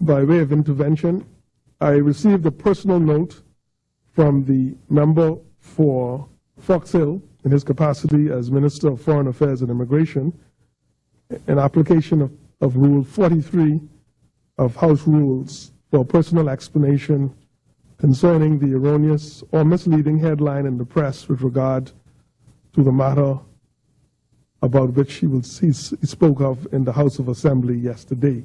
by way of intervention. I received a personal note from the member for Fox Hill in his capacity as Minister of Foreign Affairs and Immigration, an application of Rule 43 of House Rules for a personal explanation concerning the erroneous or misleading headline in the press with regard to the matter about which he spoke of in the House of Assembly yesterday.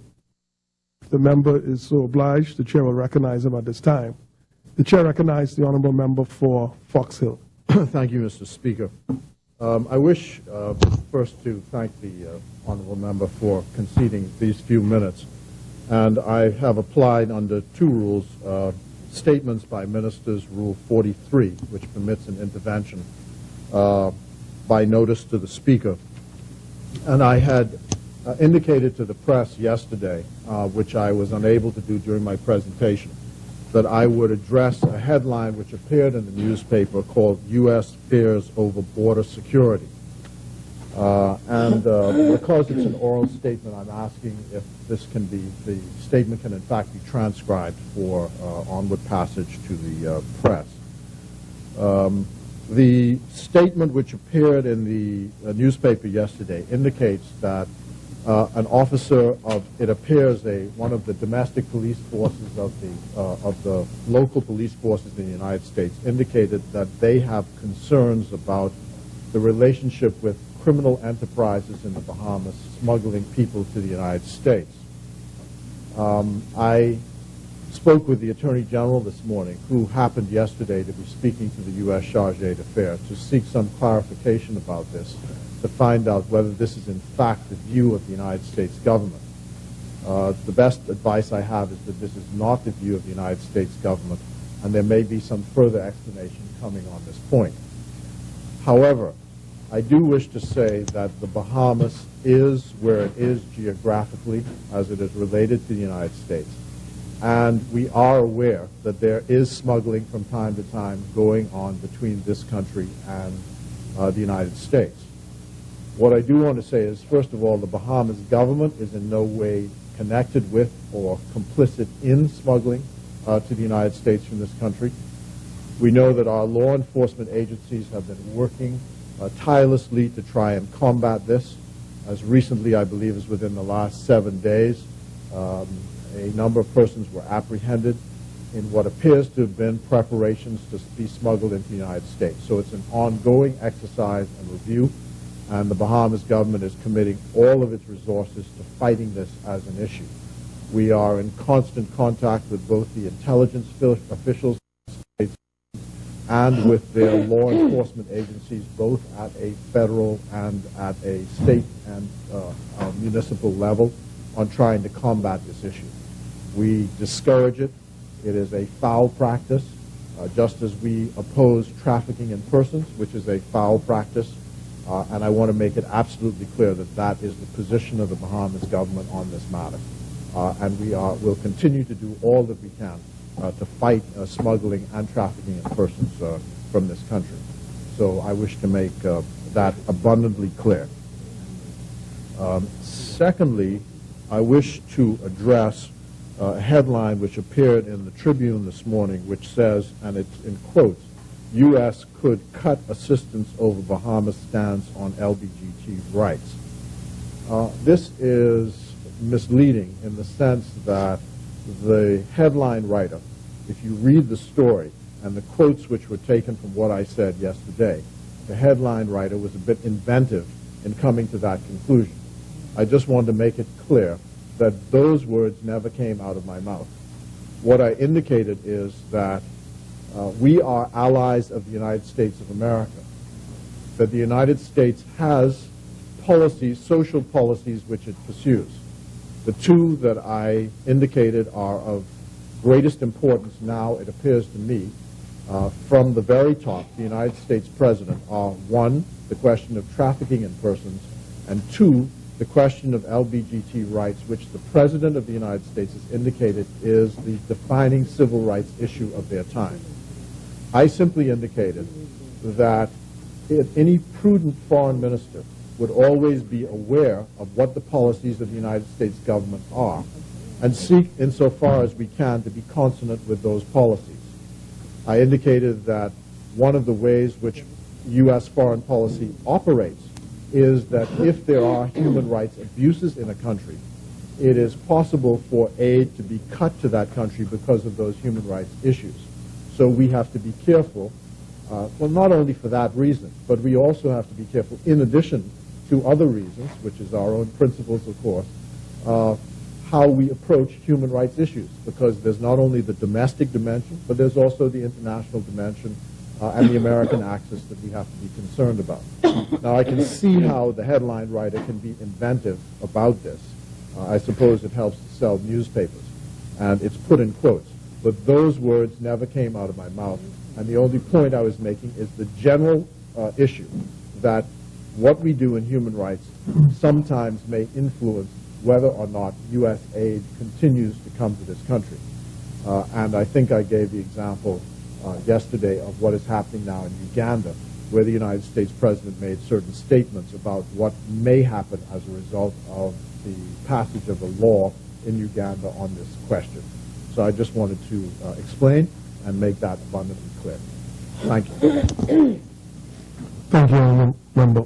The member is so obliged, the Chair will recognize him at this time. The Chair recognizes the Honourable Member for Fox Hill. Thank you, Mr. Speaker. I wish first to thank the Honourable Member for conceding these few minutes. And I have applied under two rules, statements by ministers, Rule 43, which permits an intervention by notice to the Speaker. And I had indicated to the press yesterday, which I was unable to do during my presentation, that I would address a headline which appeared in the newspaper called U.S. Fears Over Border Security. Because it's an oral statement, I'm asking if this can be, the statement can in fact be transcribed for onward passage to the press. The statement which appeared in the newspaper yesterday indicates that an officer of, it appears, one of the domestic police forces of the local police forces in the United States indicated that they have concerns about the relationship with criminal enterprises in the Bahamas smuggling people to the United States. I spoke with the Attorney General this morning, who happened yesterday to be speaking to the U.S. Chargé d'Affaires to seek some clarification about this, to find out whether this is in fact the view of the United States government. The best advice I have is that this is not the view of the United States government, and there may be some further explanation coming on this point. However, I do wish to say that the Bahamas is where it is geographically as it is related to the United States. And we are aware that there is smuggling from time to time going on between this country and the United States. What I do want to say is, first of all, the Bahamas government is in no way connected with or complicit in smuggling to the United States from this country. We know that our law enforcement agencies have been working tirelessly to try and combat this. As recently, I believe, as within the last 7 days, a number of persons were apprehended in what appears to have been preparations to be smuggled into the United States. So it's an ongoing exercise and review, and the Bahamas government is committing all of its resources to fighting this as an issue. We are in constant contact with both the intelligence officials and with their law enforcement agencies, both at a federal and at a state and municipal level, on trying to combat this issue. We discourage it. It is a foul practice, just as we oppose trafficking in persons, which is a foul practice. And I want to make it absolutely clear that that is the position of the Bahamas government on this matter. And we will continue to do all that we can to fight smuggling and trafficking in persons from this country. So I wish to make that abundantly clear. Secondly, I wish to address a headline which appeared in the Tribune this morning, which says, and it's in quotes, U.S. could cut assistance over Bahamas stance on LBGT rights. This is misleading in the sense that the headline writer, if you read the story and the quotes which were taken from what I said yesterday, the headline writer was a bit inventive in coming to that conclusion. I just wanted to make it clear that those words never came out of my mouth. What I indicated is that we are allies of the United States of America, that the United States has policies, social policies, which it pursues. The two that I indicated are of greatest importance now, it appears to me, from the very top, the United States President, are one, the question of trafficking in persons, and two, the question of LBGT rights, which the President of the United States has indicated is the defining civil rights issue of their time. I simply indicated that any prudent foreign minister would always be aware of what the policies of the United States government are and seek, insofar as we can, to be consonant with those policies. I indicated that one of the ways which U.S. foreign policy operates is that if there are human rights abuses in a country, it is possible for aid to be cut to that country because of those human rights issues. So we have to be careful, well, not only for that reason, but we also have to be careful, in addition to other reasons, which is our own principles, of course, how we approach human rights issues, because there's not only the domestic dimension, but there's also the international dimension and the American axis that we have to be concerned about. Now, I can see how the headline writer can be inventive about this. I suppose it helps to sell newspapers, and it's put in quotes. But those words never came out of my mouth, and the only point I was making is the general issue that what we do in human rights sometimes may influence whether or not U.S. aid continues to come to this country. And I think I gave the example yesterday of what is happening now in Uganda, where the United States President made certain statements about what may happen as a result of the passage of a law in Uganda on this question. So I just wanted to explain and make that abundantly clear. Thank you. Thank you, Honourable Member.